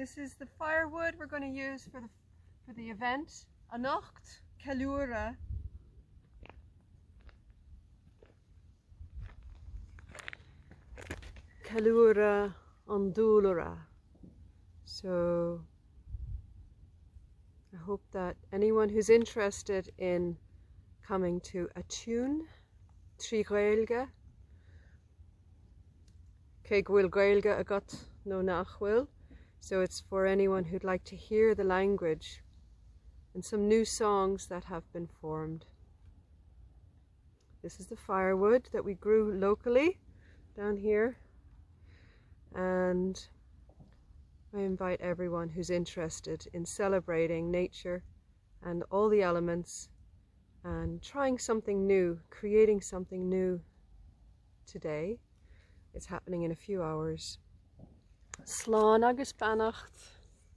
This is the firewood we're going to use for the event. Anocht Cuireadh. Cuireadh an Dúlra. So I hope that anyone who's interested in coming to ATTUNE, Cuireadh, Cé Ghuil Gaeilge agat nó nachhfuil. So it's for anyone who'd like to hear the language and some new songs that have been formed. This is the firewood that we grew locally down here, and I invite everyone who's interested in celebrating nature and all the elements and trying something new, creating something new today. It's happening in a few hours. Slán agus beannacht.